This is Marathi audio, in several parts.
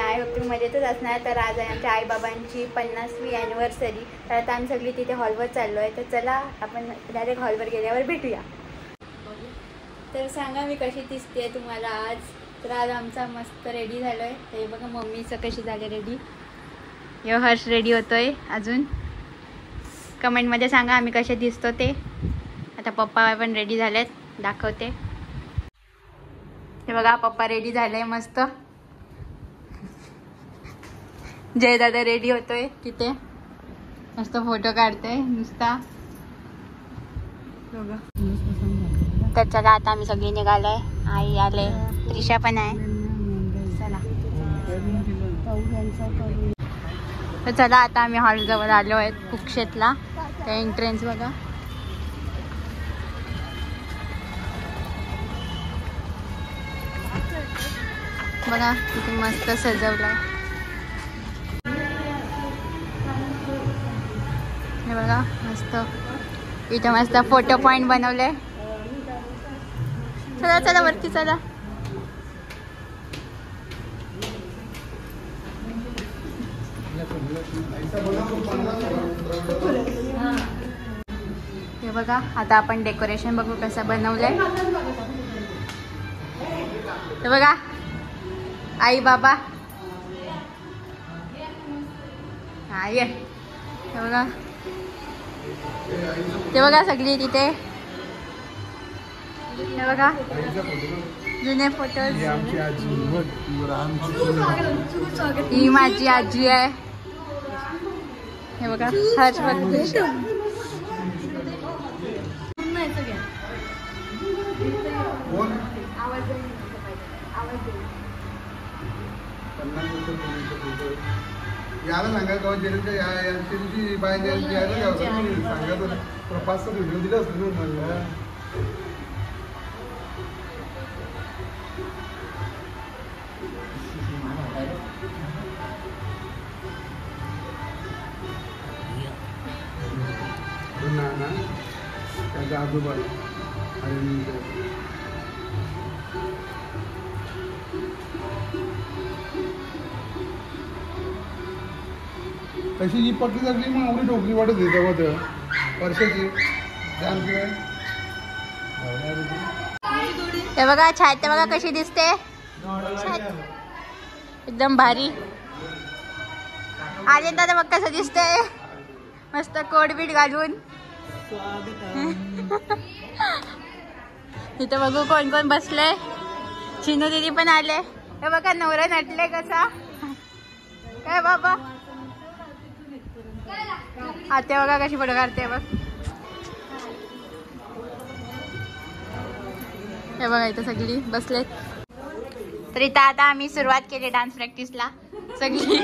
आय होप तुम्ही मजेतच असणार. तर आज आहे आमच्या आईबाबांची 50वी ॲनिव्हर्सरी. तर आता आम्ही सगळी तिथे हॉलवर चाललो आहे. तर चला आपण डायरेक्ट हॉलवर गेल्यावर भेटूया. तर सांगा मी कशी दिसते तुम्हाला आज. तर आज आमचा मस्त रेडी झालो आहे. हे बघा मम्मीचं कशी झाले रेडी. यो हर्ष रेडी होतोय. अजून कमेंटमध्ये सांगा आम्ही कसे दिसतो ते. आता पप्पा पण रेडी झालेत, दाखवते. हे बघा पप्पा रेडी झाले मस्त. जय दादा रेडी होतोय तिथे, मस्त फोटो काढतोय नुसता. तर चला आता आम्ही सगळी निघालोय. आई आले, त्रिशा पण आहे. चला तर चला आता आम्ही हॉल जवळ आलो आहेत कुक्षेतला. त्या एंट्रन्स बघा. बघा किती मस्त सजवलंय. हे बघा मस्त इथे मस्त फोटो पॉइंट बनवले. चला चला वरती चला. हे बघा आता आपण डेकोरेशन बघू कसं बनवलंय. हे बघा आई बाबा. हा ये. हे बघा ते बघा सगळी तिथे. हे बघा जुने फोटोज. ही माझी आजी आहे. हे बघा हर्ष बघ. याला सांगा का यांची बाहेर सांगा. 5 व्हिडिओ दिला असतो मला. त्याच्या आजोबा तशी ही पक्की लागली मग आवडी ढोकली वाटत येते वर्षाची. हे बघा छाया बघा कशी दिसते. एकदम भारी. आले दादा बघ कसं दिसतंय मस्त कोडबीट घालून. इथं बघू कोण कोण बसले. चिनू दीदी पण आले. हे बघा नवरा नटले कसा. काय बाबा आते बघा कशी फोटो काढते बघ. हे बघा इथं सगळी बसलेत. तर इथं आता आम्ही सुरुवात केली डान्स प्रॅक्टिसला सगळी.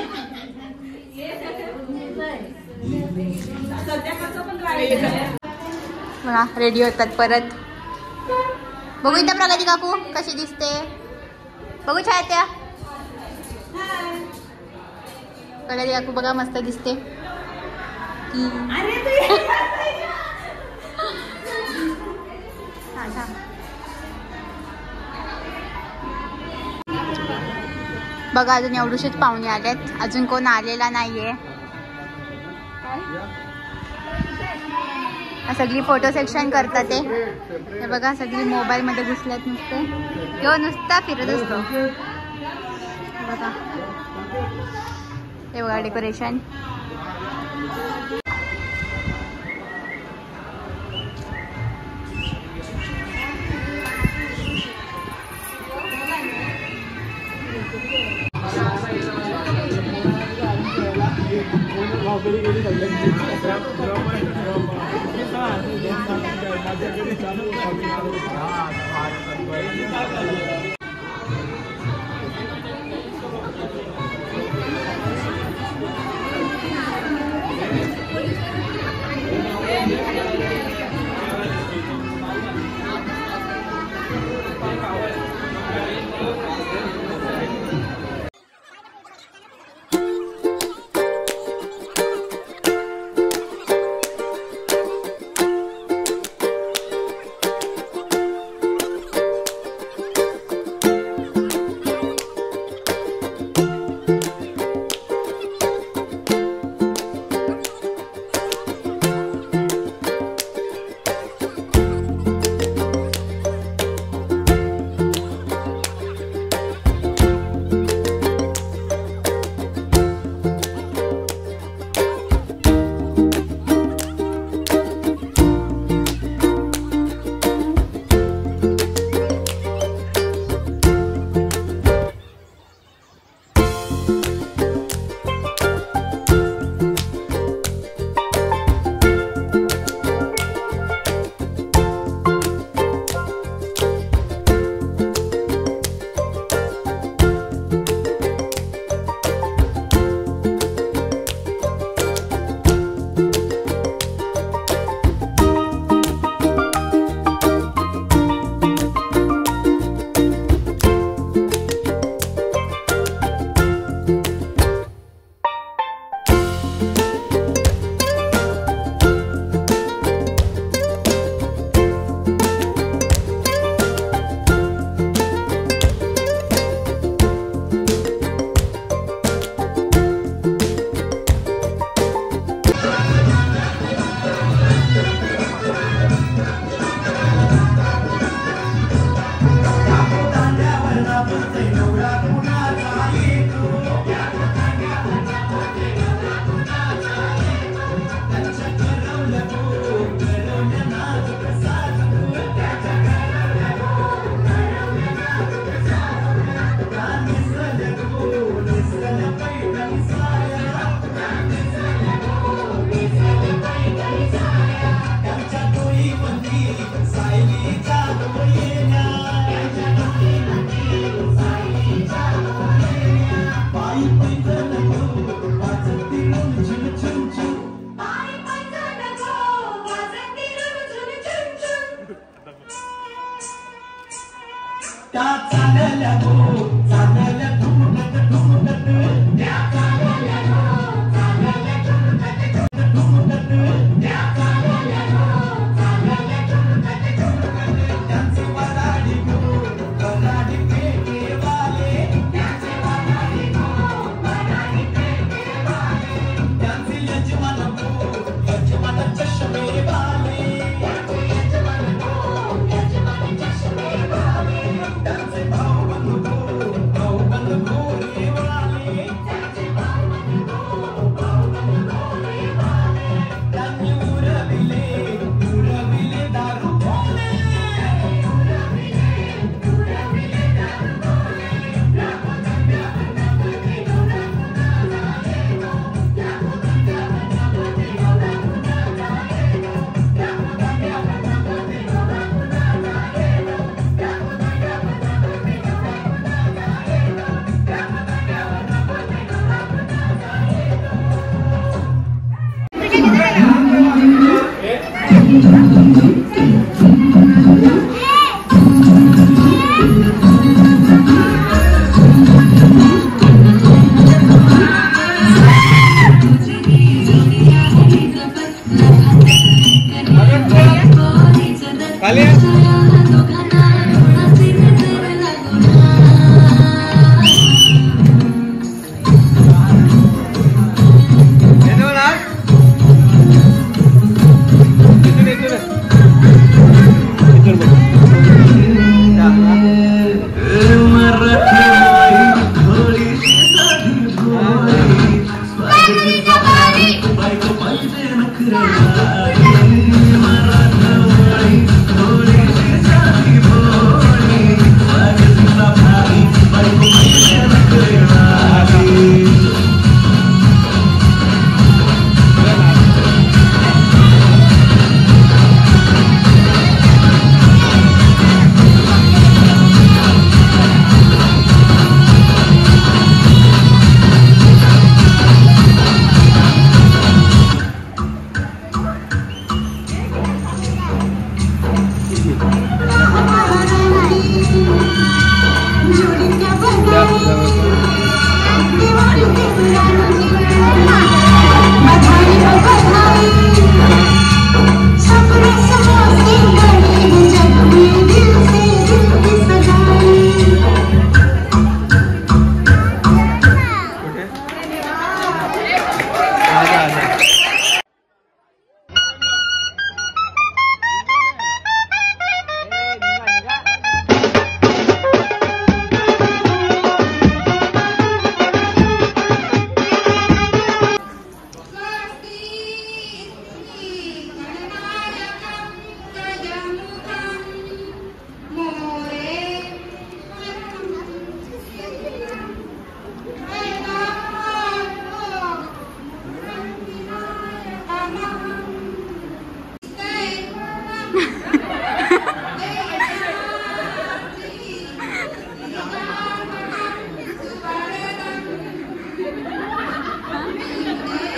बघा रेडी होतात परत. बघू इथं प्रगती काकू कशी दिसते. बघू छाया त्या प्रगती काकू बघा मस्त दिसते. बघा अजून एवढूशेच पाहुणे आलेत. अजून कोण आलेला नाहीये. सगळी फोटो सेक्शन करतात ते. हे बघा सगळी मोबाईल मध्ये घुसल्यात नुसते. किंवा नुसता फिरत असतो. बघा हे बघा डेकोरेशन.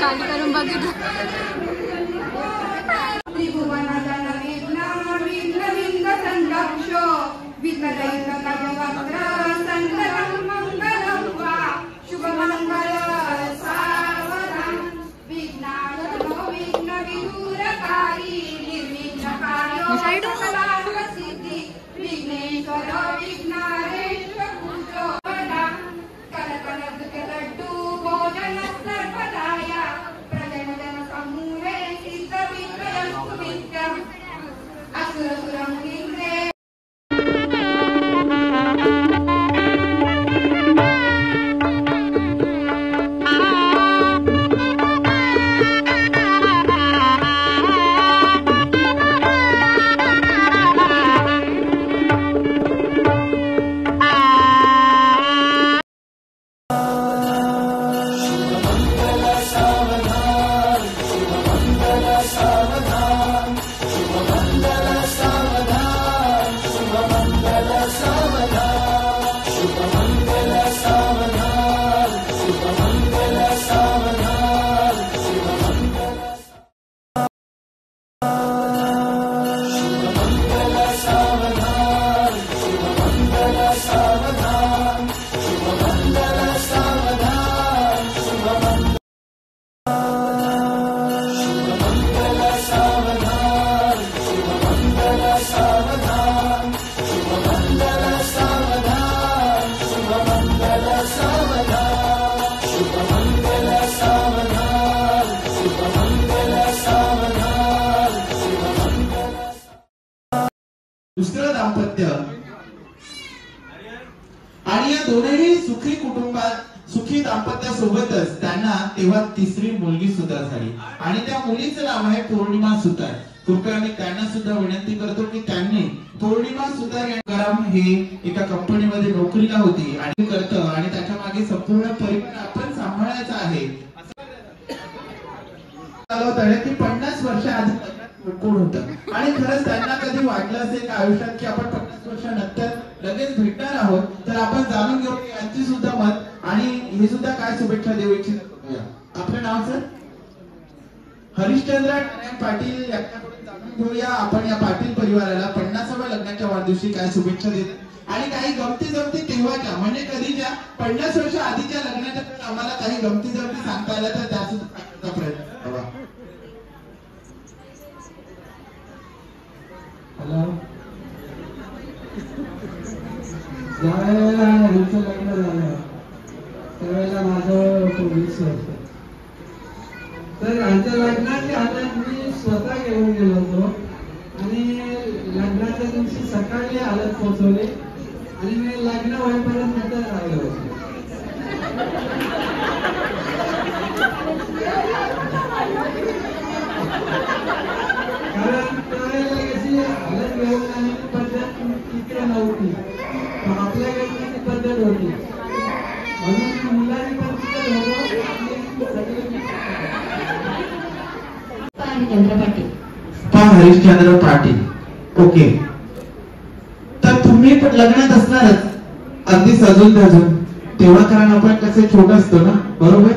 खाली करून बघितलं. दुसरं दाम्पत्य आणि या दोनही सुखी दाम्पत्यासोबतच त्यांना तेव्हा तिसरी मुलगी सुद्धा झाली आणि त्या मुलीचं नाव आहे पौर्णिमा सुतार. कृपया मी त्यांना सुद्धा विनंती करतो की त्यांनी पौर्णिमा सुतार गरम हे एका कंपनीमध्ये नोकरीला होती आणि करतं आणि त्याच्या मागे संपूर्ण परिवार आपण सांभाळायचा आहे. की 50 वर्ष आधी कोण होतं आणि खरंच त्यांना कधी वाटलं असेल का आयुष्यात की आपण 50 वर्षानंतर लगेच भेटणार आहोत. तर आपण जाणून घेऊ यांची सुद्धा मत आणि हे सुद्धा काय शुभेच्छा देऊ इच्छित. आपलं नाव सर? हरिश्चंद्र पाटील यांच्याकडून जाणून घेऊया आपण या पाटील परिवाराला 50व्या लग्नाच्या वाढदिवशी काय शुभेच्छा देत आणि काही गमती तेव्हाच्या म्हणजे कधीच्या 50 वर्ष आधीच्या लग्नाच्या आम्हाला काही गमती सांगता आल्या तर त्या सुद्धा प्रयत्न करावा. ज्यावेळेला यांचं लग्न झालं त्यावेळेला माझं 24 वर्ष. तर यांच्या लग्नाची हालत मी स्वतः घेऊन गेलो होतो आणि लग्नाच्या दिवशी सकाळी हालत पोहोचवली आणि मी लग्न होईपर्यंत नंतर राहिलो होतो. कारण त्यावेळेला कशी हालत घेऊन जाण्याची पद्धत इकडे नव्हती, आपल्याकडे ती पद्धत होती म्हणून मुलांनी पण तिथे हरिश्चंद्र पाटील. ओके, तर तुम्ही पण लग्नात असणारच अगदी सजून धजून तेव्हा, कारण आपण कसे छोट असतो ना, बरोबर.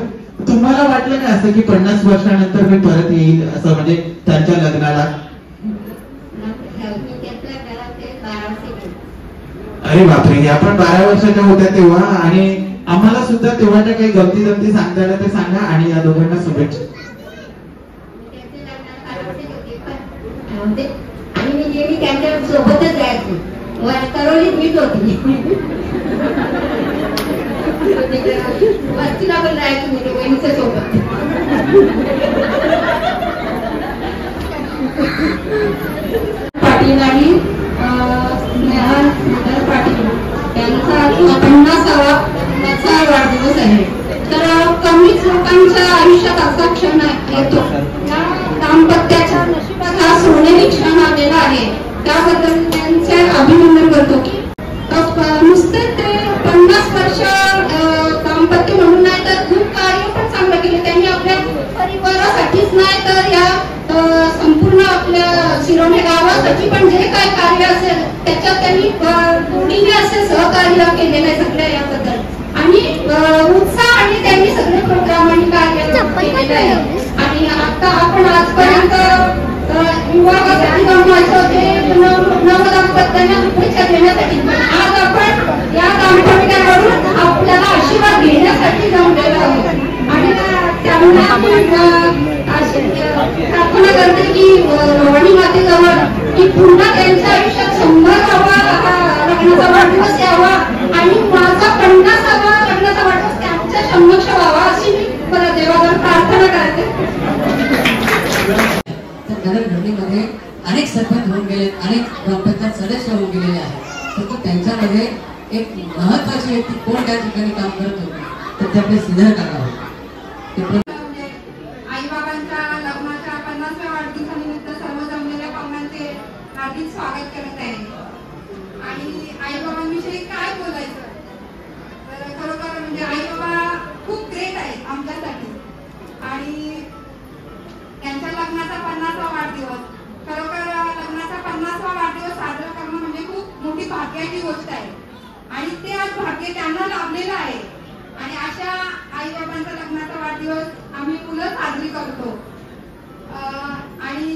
तुम्हाला वाटलं का असं की 50 वर्षानंतर मी परत येईल असं, म्हणजे त्यांच्या लग्नाला? अरे बापरे, या पण 12 वर्षाच्या होत्या तेव्हा आणि आम्हाला सुद्धा तेव्हाच्या काही गमती सांगता आल्या ते सांगा आणि या दोघांना शुभेच्छा. मी त्यांच्या सोबतच जायचे, करवलीत मीठ होती, वस्तीला पण जायचं मी वहिनीच्या सोबत. पाटील आणि पाटील यांचा 50वा वाढदिवस आहे. तर कमीच लोकांच्या आयुष्यात असा क्षण येतो, या दाम्पत्याच्या नशिबात हा सोनेरी क्षण आलेला आहे. त्याबद्दल त्यांचे अभिनंदन करतो की नुसते ते 50 वर्ष दाम्पत्य म्हणून नाही तर खूप कार्य पण चांगलं केले त्यांनी आपल्या परिवारासाठीच नाही तर या संपूर्ण आपल्या शिरोणे गावासाठी पण जे काय कार्य असेल त्याच्यात त्यांनी गोडीने असे सहकार्य केलेलं आहे सगळ्या याबद्दल आणि उत्साह आणि त्यांनी सगळे प्रोग्राम आणि कार्य केले झालेलं आहे. आणि आता आपण आजपर्यंत विवाहासाठी जमवायचं ते नवदाम्पत्यांना शुभेच्छा देण्यासाठी, पण आज आपण या दाम्पत्याकडून आपल्याला आशीर्वाद घेण्यासाठी जमलेलो आहोत. आणि त्यामुळे प्रार्थना करते की भवानी मातेजवळ की पुन्हा त्यांच्या आयुष्यात 100 लग्नाचा वाढदिवस यावा आणि माझा 50वा लग्नाचा वाढदिवस त्यांच्या समक्ष व्हावा अशी मी देवावर प्रार्थना करते. घडणीमध्ये अनेक सरपंच होऊन गेले, अनेक ग्रामपंचायत सदस्य होऊन गेलेले आहेत, परंतु त्यांच्यामध्ये एक महत्वाची व्यक्ती कोण त्या ठिकाणी काम करत होते तर ते आपले श्रीधर काका होते. आई बाबांच्या लग्नाच्या 50व्या वाढदिवसानिमित्त सर्व जमलेल्या पाहुण्यांचे हार्दिक स्वागत करत आहे. आणि आई बाबांविषयी काय बोलायचं, तर खरोखर म्हणजे आई बाबा खूप ग्रेट आहेत आमच्यासाठी. आणि त्यांच्या लग्नाचा 50वा वाढदिवस, खरोखर लग्नाचा 50वा वाढदिवस साजरा करणं म्हणजे खूप मोठी भाग्याची गोष्ट आहे. आणि ते आज भाग्य त्यांना लाभलेलं आहे. आणि अशा आई बाबांचा लग्नाचा वाढदिवस आम्ही मुलं साजरी करतो. आणि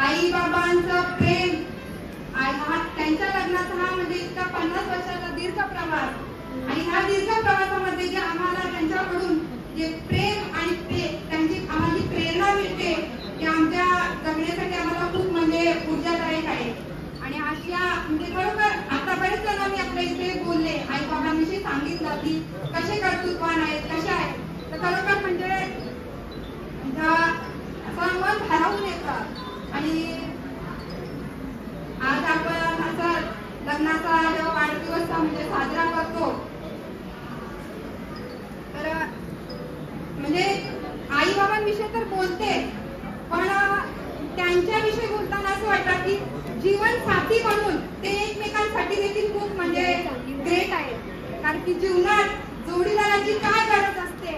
आई बाबांचं प्रेम, त्यांच्या लग्नाचा हा म्हणजे इतका 50 वर्षाचा दीर्घ प्रवास, आणि ह्या दीर्घ प्रवासामध्ये जे आम्हाला त्यांच्याकडून जे प्रेम आणि त्यांची आम्हाला जी प्रेरणा मिळते ते आमच्या जगण्यासाठी आम्हाला खूप म्हणजे ऊर्जादायक आहे. आणि अशा म्हणजे खरोखर आता बरेच जण आम्ही आपल्या इथे बोलले, आई बाबांविषयी सांगितलं की कसे कर्तृत्वान आहेत, कशा आहेत, तर खरोखर म्हणजे असं मन भारावून येतं. आणि आज आपण असं लग्नाचा जेव्हा वाढदिवस म्हणजे साजरा करतो तर म्हणजे आई बाबांविषयी तर बोलते, पण त्यांच्याविषयी बोलताना असं वाटतं की जीवन साथी म्हणून ते एकमेकांसाठी देखील खूप म्हणजे ग्रेट आहे. कारण की जीवनात जोडीदाराची काय गरज असते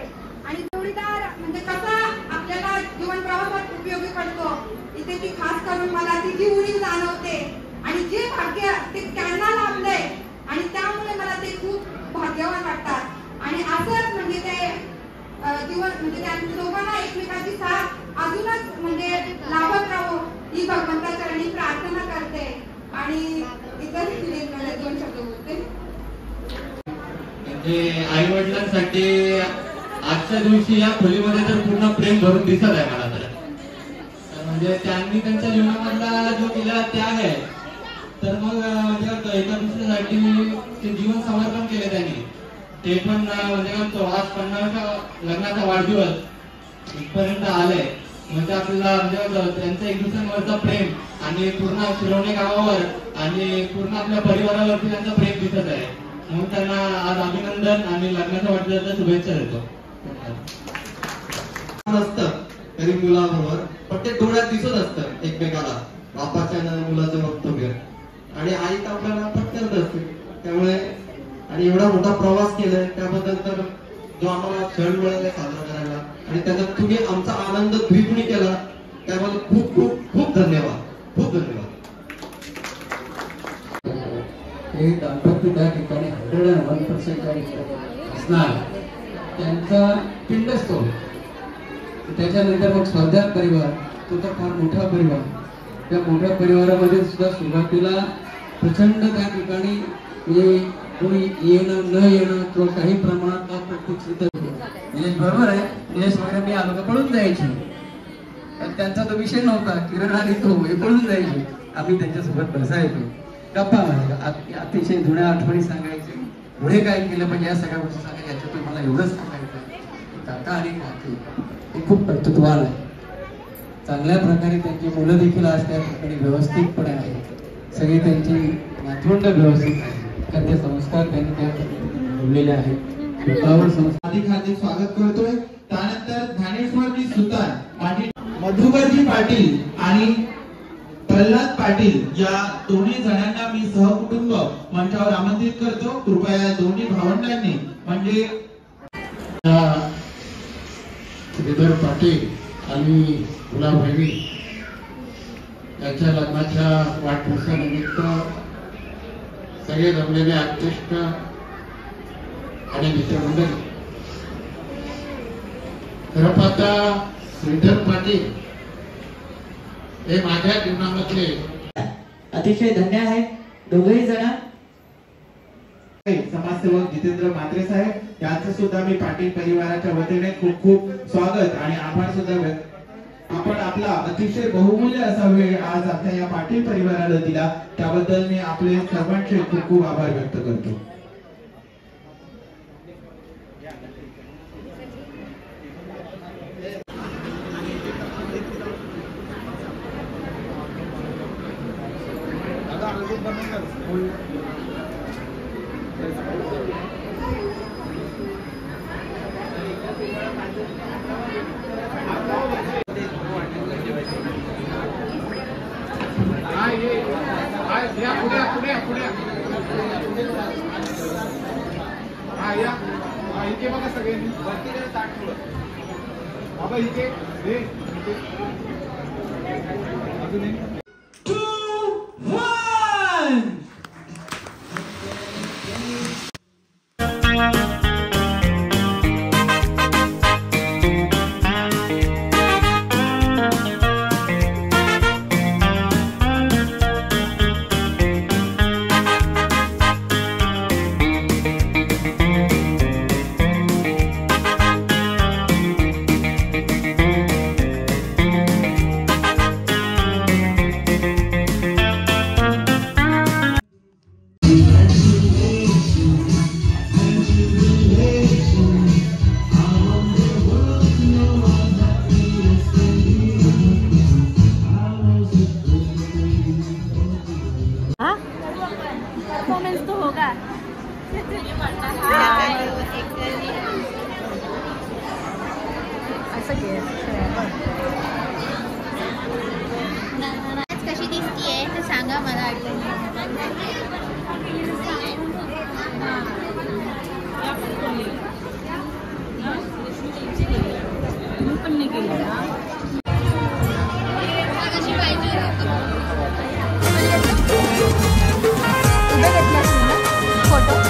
आणि जोडीदार म्हणजे कसा आपल्याला जीवन प्रवासात उपयोगी पडतो, इथे ती खास करून मला ती जी उणीव जाणवते. आणि जे भाग्य ते त्यांना लाभलंय आणि त्यामुळे मला ते खूप भाग्यवान वाटतात. आणि असंच म्हणजे ते जीवन म्हणजे त्या दोघांना एकमेकांची साथ अजूनच म्हणजे लाभत राहो ही भगवंताचरणी प्रार्थना करते. आणि इतर 2 शब्द बोलते. म्हणजे आई वडिलांसाठी आजच्या दिवशी या खोलीमध्ये तर पूर्ण प्रेम भरून दिसत आहे मला तर. म्हणजे त्यांनी त्यांच्या जीवनामधला जो केलेला त्याग आहे, तर मग म्हणजे एका दुसऱ्यासाठी ते जीवन समर्पण केले त्यांनी, ते पण म्हणजे आज 50व्या लग्नाचा वाढदिवस इथपर्यंत आलाय. म्हणजे आपल्याला म्हणजे त्यांचं एक दुसऱ्यांवरचा प्रेम आणि पूर्ण शिरवणे गावावर आणि पूर्ण आपल्या परिवारावरती त्यांचं प्रेम दिसत आहे. म्हणून त्यांना आज अभिनंदन आणि लग्नाच्या वाढदिवसाच्या शुभेच्छा देतो. नसतं तरी मुलाबरोबर, पण ते डोळ्यात दिसत असतं एकमेकाला, बापाच्या मुलाचं वक्तव्य, आणि आई तर आपल्याला पटकन असते. त्यामुळे आणि एवढा मोठा प्रवास केलाय त्याबद्दल तर जो आम्हाला क्षण मिळाला साजरा करायला आणि त्याच्यात तुम्ही आमचा आनंद द्विगुणी केला त्याबद्दल खूप खूप खूप धन्यवाद, खूप धन्यवाद. हे दाम्पत्य त्या ठिकाणी 101% असणार, त्यांचा पिंडच तो. त्याच्यानंतर मग स्वाध्याय परिवार, तो तर फार मोठा परिवार. त्या मोठ्या परिवारामध्ये सुद्धा सुरुवातीला प्रचंड त्या ठिकाणी कोणी येणं न येणं तो काही प्रमाणात अप्रत्यक्षित निलेश बरोबर आहे. निलेश वगैरे मी आलो का पळून जायची, पण त्यांचा तो विषय नव्हता. किरण आणि तो हे पळून जायचे, आम्ही त्यांच्यासोबत बसायचो, गप्पा मारायचो, अतिशय जुन्या आठवणी सांगायचे. पुढे काय केलं पण या सगळ्या गोष्टी सांगायच्या, याच्यातून मला एवढंच सांगायचं काका आणि काकी हे खूप कर्तृत्ववान आहे. चांगल्या प्रकारे त्यांची मुलं देखील आज त्या ठिकाणी व्यवस्थितपणे आहेत, सगळी त्यांची नातवंड व्यवस्थित आहे, त्यांचे संस्कार त्यांनी त्या ठिकाणी ठेवलेले आहेत. हार्दिक हार्दिक स्वागत करतोय. त्यानंतर ज्ञानेश्वरजी सुतार पाटील, मधुकरजी पाटील आणि प्रल्हाद पाटील या दोन्ही जणांना मी सहकुटुंब मंचावर आमंत्रित करतो. कृपया या दोन्ही भावंडांनी म्हणजे श्रीधर पाटील आणि गुलाबरावी यांच्या लग्नाच्या वाढदिवसानिमित्त सगळे जमलेले अध्यक्ष आणि मित्रमंडळी, खरं पाहता श्रीधर पाटील हे माझ्या जीवनामधले अतिशय धन्य आहे. दोघेही जण समाजसेवक जितेंद्र म्हात्रे साहेब यांचं सुद्धा मी पाटील परिवाराच्या वतीने खूप खूप स्वागत आणि आभार सुद्धा व्यक्त. आपण आपला अतिशय बहुमूल्य असा वेळ आज आपल्या या पाटील परिवाराला दिला त्याबद्दल मी आपले सर्वांचे खूप खूप आभार व्यक्त करतो. इथे बघा सगळ्यांनी बाबा इथे अजून एक परफॉर्मेंस तो होगा. असं कशी दिसतीये तर सांगा मला. पण नाही केलं कशी पाहिजे फोटो.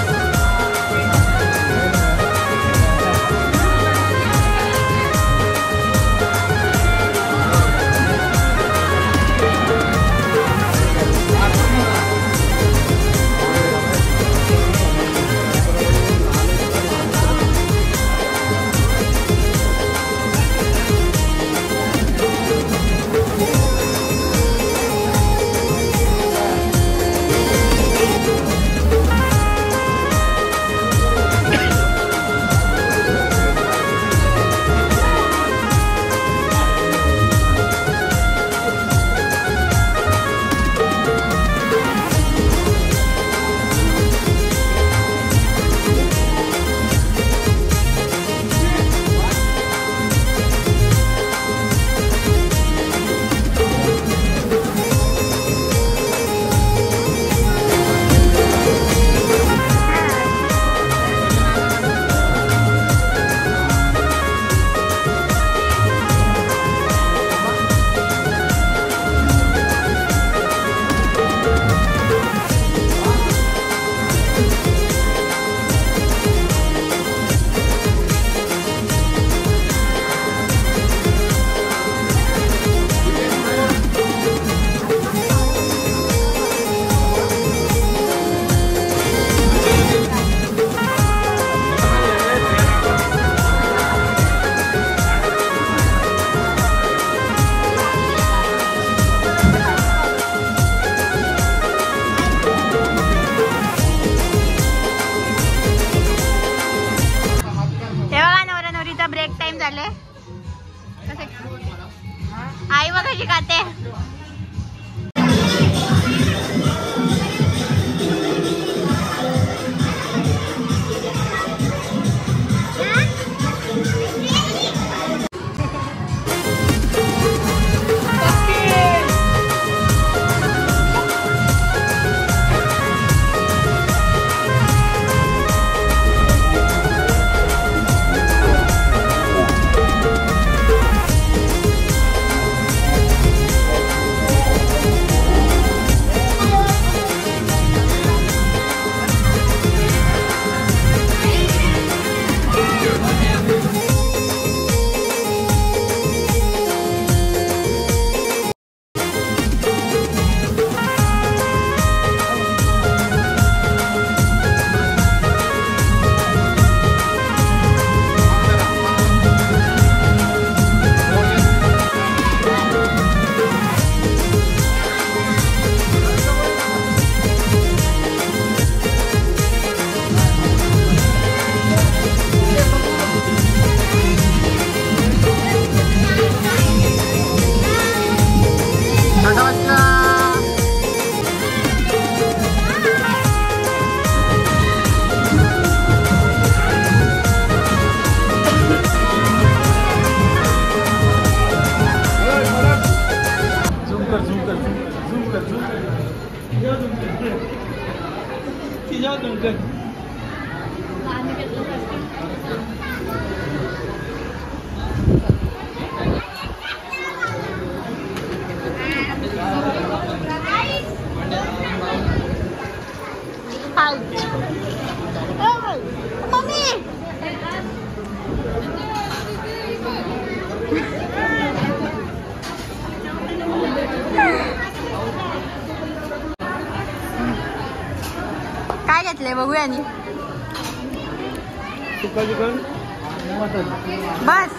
सगळ्यांनी बस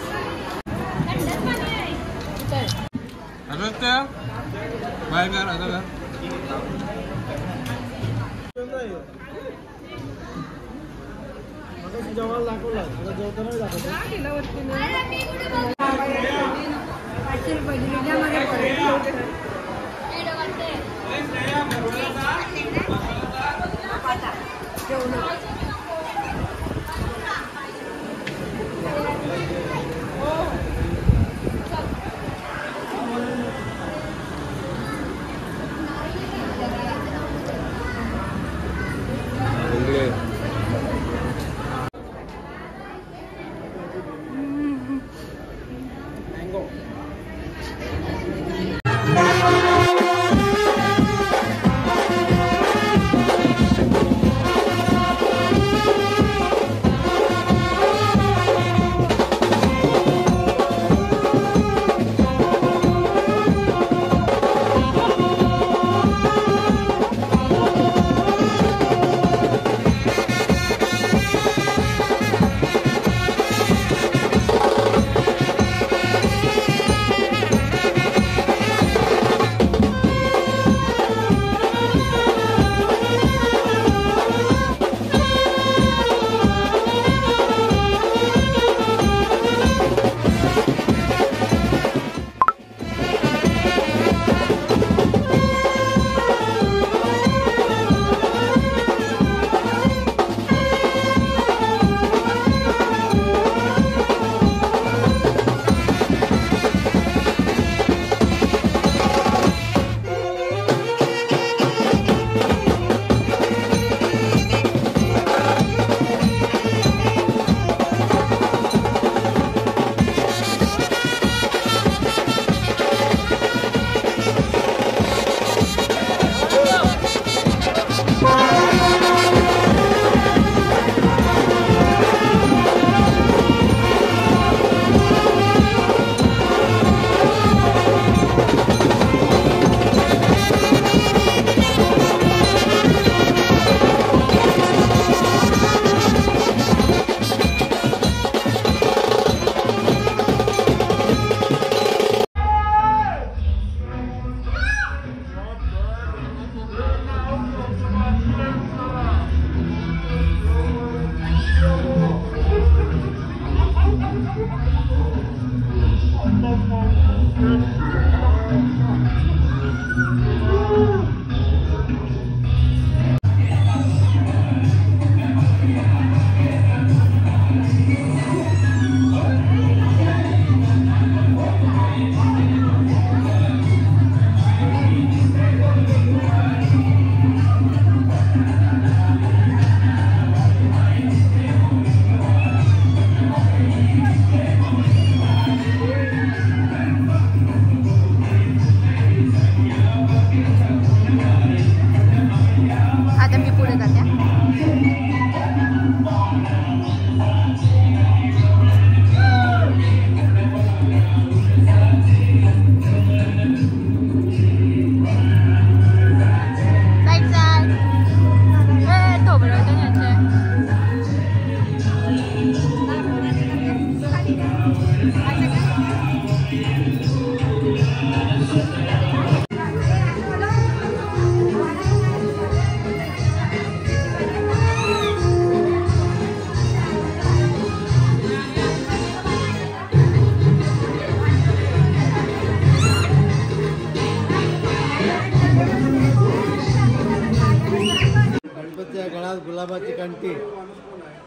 गुलाबाची कंठी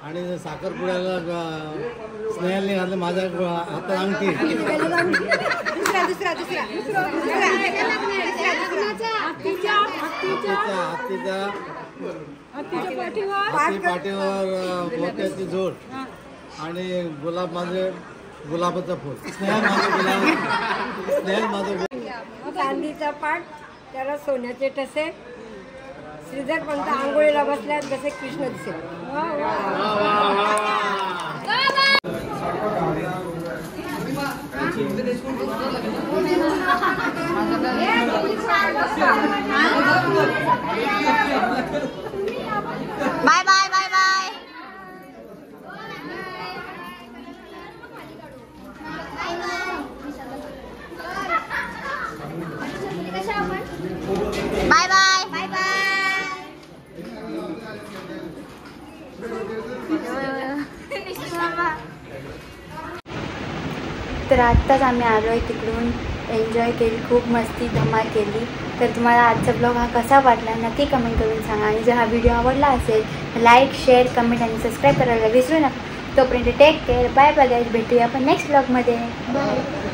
आणि साखरपुड्याला स्नेहलने घातलं माझ्या हातात अंगठी. हत्ती पाठीवर मोत्याची जोड आणि गुलाब माझे गुलाबाचं फूल. स्नेहल माझं चांदीचा पाट त्याला सोन्याचे ठसे. श्रीधर पंत आंघोळीला बसल्यात जसे कृष्ण दिसेल. Bye bye bye bye. Bye bye bye bye. तर आत्ताच आम्ही आलो आहे तिकडून, एन्जॉय केली, खूप मस्ती धमाल केली. तर तुम्हाला आजचा ब्लॉग हा कसा वाटला नक्की कमेंट करून सांगा. आणि जर हा व्हिडिओ आवडला असेल तर लाईक शेअर कमेंट आणि सबस्क्राईब करायला विसरू नका. तोपर्यंत take care. Bye bye guys. भेटूया आपण नेक्स्ट ब्लॉगमध्ये. बाय.